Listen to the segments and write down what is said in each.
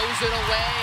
throws it away.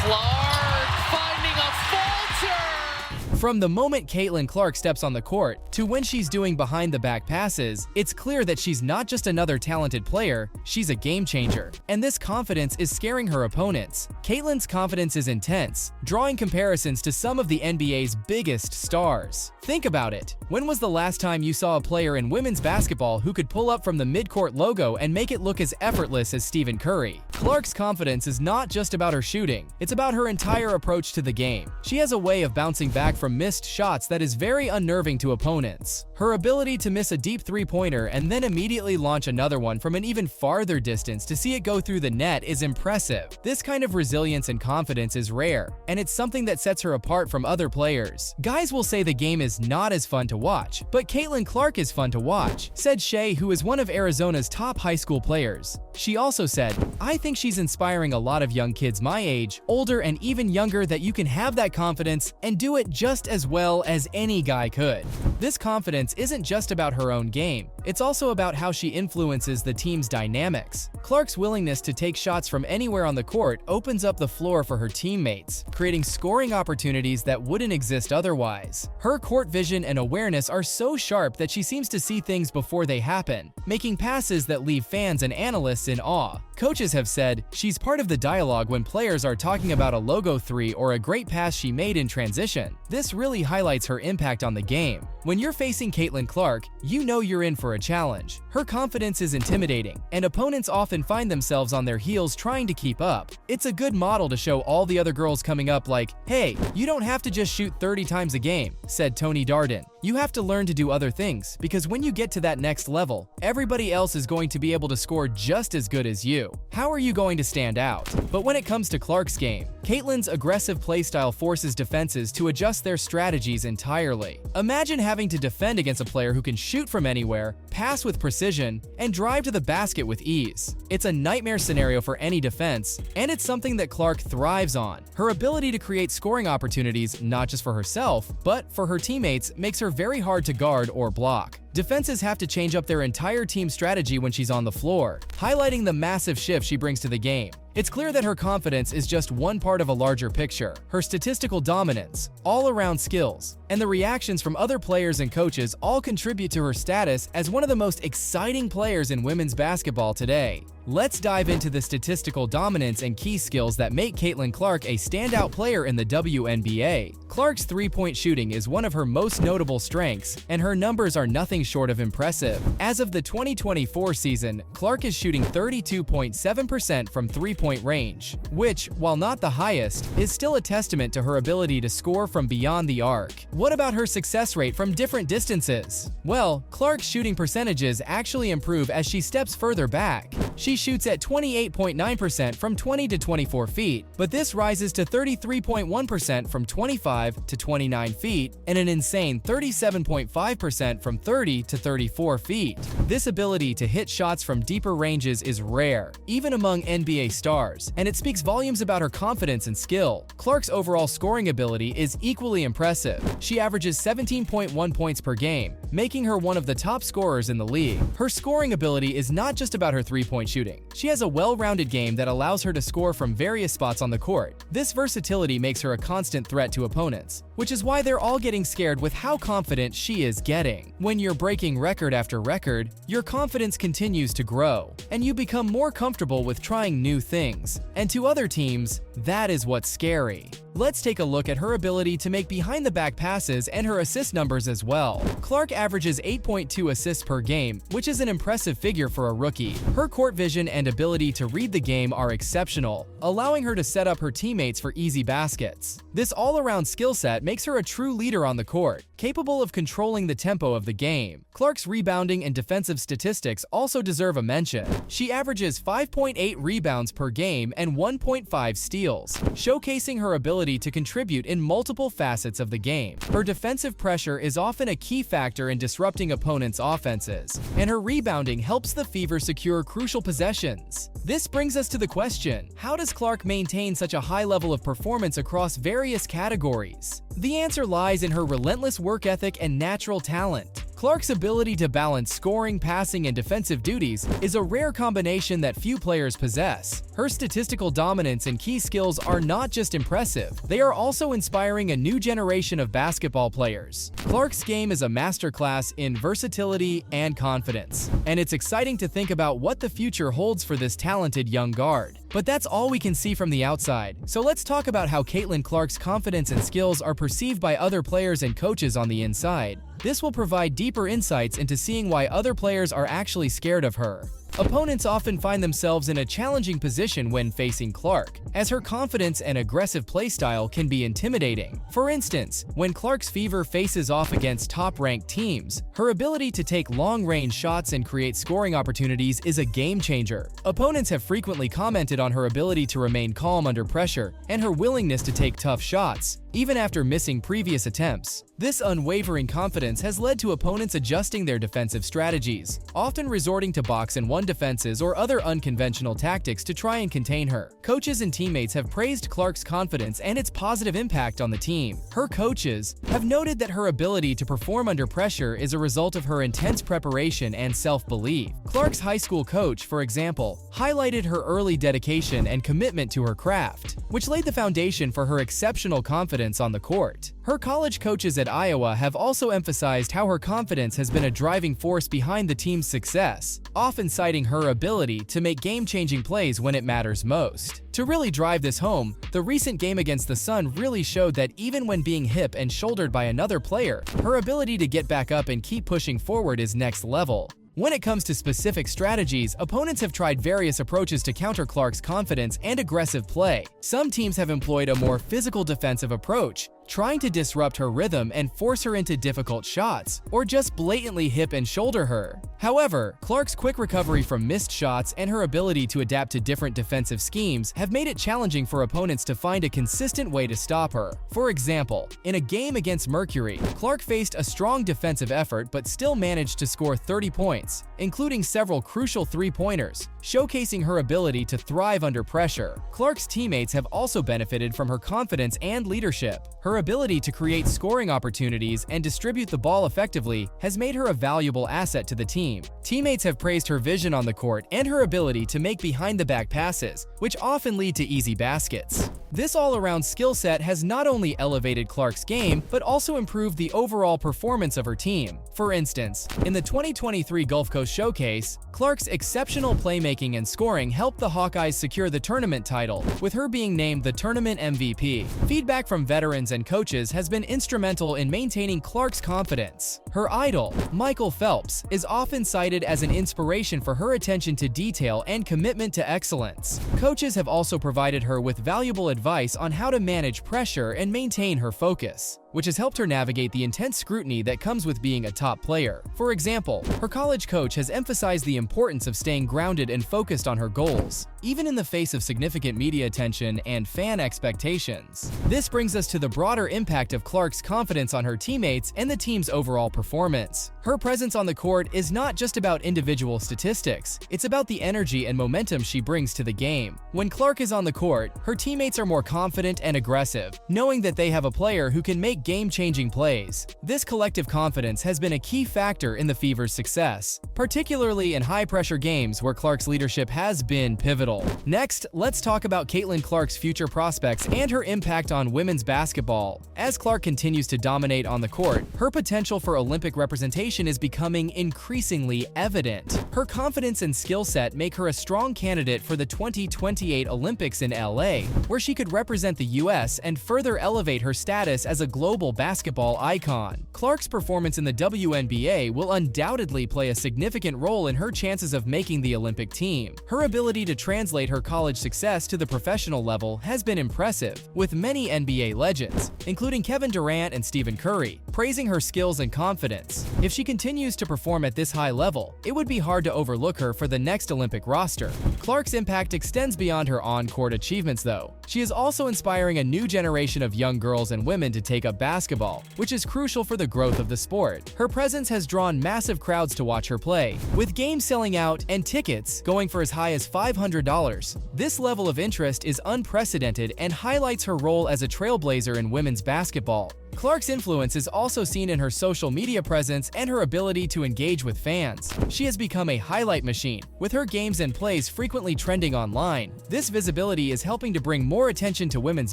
Clark finding a falter. From the moment Caitlin Clark steps on the court to when she's doing behind-the-back passes, it's clear that she's not just another talented player, she's a game changer. And this confidence is scaring her opponents. Caitlin's confidence is intense, drawing comparisons to some of the NBA's biggest stars. Think about it. When was the last time you saw a player in women's basketball who could pull up from the midcourt logo and make it look as effortless as Stephen Curry? Clark's confidence is not just about her shooting, it's about her entire approach to the game. She has a way of bouncing back from missed shots that is very unnerving to opponents. Her ability to miss a deep three-pointer and then immediately launch another one from an even farther distance to see it go through the net is impressive. This kind of resilience and confidence is rare, and it's something that sets her apart from other players. Guys will say the game is not as fun to watch, but Caitlin Clark is fun to watch, said Shea, who is one of Arizona's top high school players. She also said, "I think she's inspiring a lot of young kids my age, older and even younger, that you can have that confidence and do it just as well as any guy could." This confidence isn't just about her own game, it's also about how she influences the team's dynamics. Clark's willingness to take shots from anywhere on the court opens up the floor for her teammates, creating scoring opportunities that wouldn't exist otherwise. Her court vision and awareness are so sharp that she seems to see things before they happen, making passes that leave fans and analysts in awe. Coaches have said she's part of the dialogue when players are talking about a logo three or a great pass she made in transition. This really highlights her impact on the game. When you're facing Caitlin Clark, you know you're in for a challenge. Her confidence is intimidating, and opponents often find themselves on their heels trying to keep up. It's a good model to show all the other girls coming up like, "Hey, you don't have to just shoot 30 times a game," said Tony Darden. "You have to learn to do other things, because when you get to that next level, everybody else is going to be able to score just as good as you. How are you going to stand out?" But when it comes to Clark's game, Caitlin's aggressive playstyle forces defenses to adjust their strategies entirely. Imagine having to defend against a player who can shoot from anywhere, pass with precision, and drive to the basket with ease. It's a nightmare scenario for any defense, and it's something that Clark thrives on. Her ability to create scoring opportunities, not just for herself, but for her teammates, makes her very hard to guard or block. Defenses have to change up their entire team strategy when she's on the floor, highlighting the massive shift she brings to the game. It's clear that her confidence is just one part of a larger picture. Her statistical dominance, all-around skills, and the reactions from other players and coaches all contribute to her status as one of the most exciting players in women's basketball today. Let's dive into the statistical dominance and key skills that make Caitlin Clark a standout player in the WNBA. Clark's three-point shooting is one of her most notable strengths, and her numbers are nothing short of impressive. As of the 2024 season, Clark is shooting 32.7% from three-point range, which, while not the highest, is still a testament to her ability to score from beyond the arc. What about her success rate from different distances? Well, Clark's shooting percentages actually improve as she steps further back. She shoots at 28.9% from 20 to 24 feet, but this rises to 33.1% from 25 to 29 feet, and an insane 37.5% from 30 to 34 feet. This ability to hit shots from deeper ranges is rare, even among NBA stars, and it speaks volumes about her confidence and skill. Clark's overall scoring ability is equally impressive. She averages 17.1 points per game, making her one of the top scorers in the league. Her scoring ability is not just about her three-point shooting. She has a well-rounded game that allows her to score from various spots on the court. This versatility makes her a constant threat to opponents, which is why they're all getting scared with how confident she is getting. When you're breaking record after record, your confidence continues to grow, and you become more comfortable with trying new things. And to other teams, that is what's scary. Let's take a look at her ability to make behind-the-back passes and her assist numbers as well. Clark averages 8.2 assists per game, which is an impressive figure for a rookie. Her court vision and ability to read the game are exceptional, allowing her to set up her teammates for easy baskets. This all-around skill set makes her a true leader on the court, capable of controlling the tempo of the game. Clark's rebounding and defensive statistics also deserve a mention. She averages 5.8 rebounds per game and 1.5 steals, showcasing her ability to contribute in multiple facets of the game. Her defensive pressure is often a key factor in disrupting opponents' offenses, and her rebounding helps the Fever secure crucial possessions. This brings us to the question, how does Clark maintain such a high level of performance across various categories? The answer lies in her relentless work ethic and natural talent. Clark's ability to balance scoring, passing, and defensive duties is a rare combination that few players possess. Her statistical dominance and key skills are not just impressive, they are also inspiring a new generation of basketball players. Clark's game is a masterclass in versatility and confidence, and it's exciting to think about what the future holds for this talented young guard. But that's all we can see from the outside, so let's talk about how Caitlin Clark's confidence and skills are perceived by other players and coaches on the inside. This will provide deeper insights into seeing why other players are actually scared of her. Opponents often find themselves in a challenging position when facing Clark, as her confidence and aggressive playstyle can be intimidating. For instance, when Clark's Fever faces off against top-ranked teams, her ability to take long-range shots and create scoring opportunities is a game-changer. Opponents have frequently commented on her ability to remain calm under pressure and her willingness to take tough shots, even after missing previous attempts. This unwavering confidence has led to opponents adjusting their defensive strategies, often resorting to box-and-one defenses or other unconventional tactics to try and contain her. Coaches and teammates have praised Clark's confidence and its positive impact on the team. Her coaches have noted that her ability to perform under pressure is a result of her intense preparation and self-belief. Clark's high school coach, for example, highlighted her early dedication and commitment to her craft, which laid the foundation for her exceptional confidence on the court. Her college coaches at Iowa have also emphasized how her confidence has been a driving force behind the team's success, often citing her ability to make game-changing plays when it matters most. To really drive this home, the recent game against the Sun really showed that even when being hip and shouldered by another player, her ability to get back up and keep pushing forward is next level. When it comes to specific strategies, opponents have tried various approaches to counter Clark's confidence and aggressive play. Some teams have employed a more physical defensive approach, trying to disrupt her rhythm and force her into difficult shots, or just blatantly hip and shoulder her. However, Clark's quick recovery from missed shots and her ability to adapt to different defensive schemes have made it challenging for opponents to find a consistent way to stop her. For example, in a game against Mercury, Clark faced a strong defensive effort but still managed to score 30 points, including several crucial three-pointers, showcasing her ability to thrive under pressure. Clark's teammates have also benefited from her confidence and leadership. Her ability to create scoring opportunities and distribute the ball effectively has made her a valuable asset to the team. Teammates have praised her vision on the court and her ability to make behind-the-back passes, which often lead to easy baskets. This all-around skill set has not only elevated Clark's game, but also improved the overall performance of her team. For instance, in the 2023 Gulf Coast Showcase, Clark's exceptional playmaking and scoring helped the Hawkeyes secure the tournament title, with her being named the tournament MVP. Feedback from veterans and coaches has been instrumental in maintaining Clark's confidence. Her idol, Michael Phelps, is often cited as an inspiration for her attention to detail and commitment to excellence. Coaches have also provided her with valuable advice on how to manage pressure and maintain her focus, which has helped her navigate the intense scrutiny that comes with being a top player. For example, her college coach has emphasized the importance of staying grounded and focused on her goals, even in the face of significant media attention and fan expectations. This brings us to the broader impact of Clark's confidence on her teammates and the team's overall performance. Her presence on the court is not just about individual statistics, it's about the energy and momentum she brings to the game. When Clark is on the court, her teammates are more confident and aggressive, knowing that they have a player who can make game-changing plays. This collective confidence has been a key factor in the Fever's success, particularly in high-pressure games where Clark's leadership has been pivotal. Next, let's talk about Caitlin Clark's future prospects and her impact on women's basketball. As Clark continues to dominate on the court, her potential for Olympic representation is becoming increasingly evident. Her confidence and skill set make her a strong candidate for the 2028 Olympics in LA, where she could represent the US and further elevate her status as a global basketball icon. Clark's performance in the WNBA will undoubtedly play a significant role in her chances of making the Olympic team. Her ability to translate her college success to the professional level has been impressive, with many NBA legends, including Kevin Durant and Stephen Curry, praising her skills and confidence. If she continues to perform at this high level, it would be hard to overlook her for the next Olympic roster. Clark's impact extends beyond her on-court achievements, though. She is also inspiring a new generation of young girls and women to take up basketball, which is crucial for the growth of the sport. Her presence has drawn massive crowds to watch her play, with games selling out and tickets going for as high as $500. This level of interest is unprecedented and highlights her role as a trailblazer in women's basketball. Clark's influence is also seen in her social media presence and her ability to engage with fans. She has become a highlight machine, with her games and plays frequently trending online. This visibility is helping to bring more attention to women's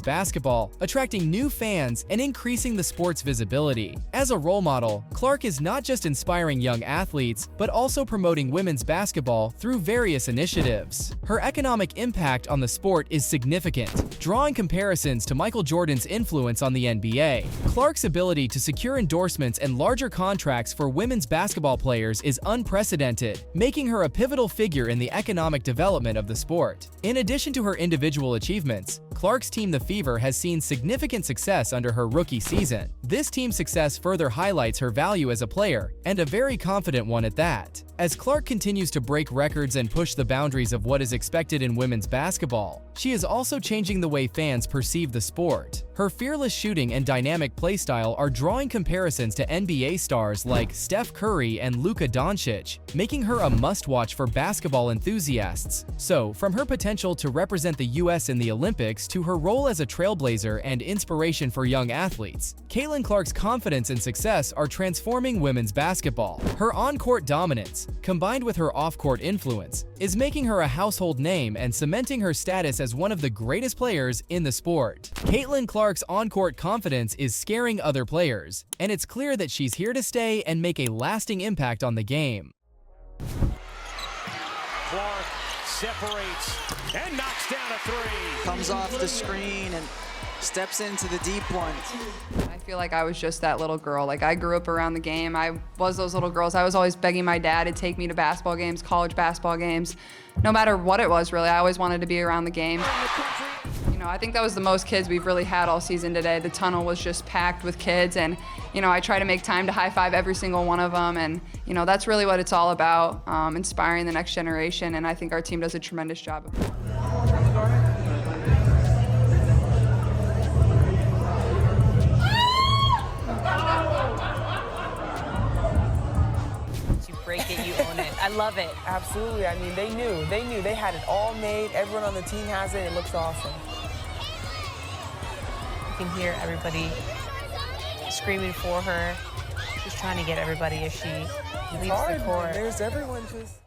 basketball, attracting new fans and increasing the sport's visibility. As a role model, Clark is not just inspiring young athletes, but also promoting women's basketball through various initiatives. Her economic impact on the sport is significant, drawing comparisons to Michael Jordan's influence on the NBA. Clark's ability to secure endorsements and larger contracts for women's basketball players is unprecedented, making her a pivotal figure in the economic development of the sport. In addition to her individual achievements, Clark's team The Fever has seen significant success under her rookie season. This team's success further highlights her value as a player, and a very confident one at that. As Clark continues to break records and push the boundaries of what is expected in women's basketball, she is also changing the way fans perceive the sport. Her fearless shooting and dynamic play style are drawing comparisons to NBA stars like Steph Curry and Luka Doncic, making her a must-watch for basketball enthusiasts. So, from her potential to represent the US in the Olympics to her role as a trailblazer and inspiration for young athletes, Caitlin Clark's confidence and success are transforming women's basketball. Her on-court dominance, combined with her off-court influence, is making her a household name and cementing her status as one of the greatest players in the sport. Caitlin Clark's on-court confidence is scaring other players, and it's clear that she's here to stay and make a lasting impact on the game. Clark separates and knocks down a three. Comes off the screen and steps into the deep one. I feel like I was just that little girl. Like, I grew up around the game. I was those little girls. I was always begging my dad to take me to basketball games, college basketball games. No matter what it was, really, I always wanted to be around the game. You know, I think that was the most kids we've really had all season today. The tunnel was just packed with kids, and, you know, I try to make time to high-five every single one of them, and, you know, that's really what it's all about, inspiring the next generation, and I think our team does a tremendous job of it. Break it, you own it. I love it. Absolutely. I mean, they knew. They had it all made. Everyone on the team has it. It looks awesome. You can hear everybody screaming for her. She's trying to get everybody as she leaves the court. There's everyone just...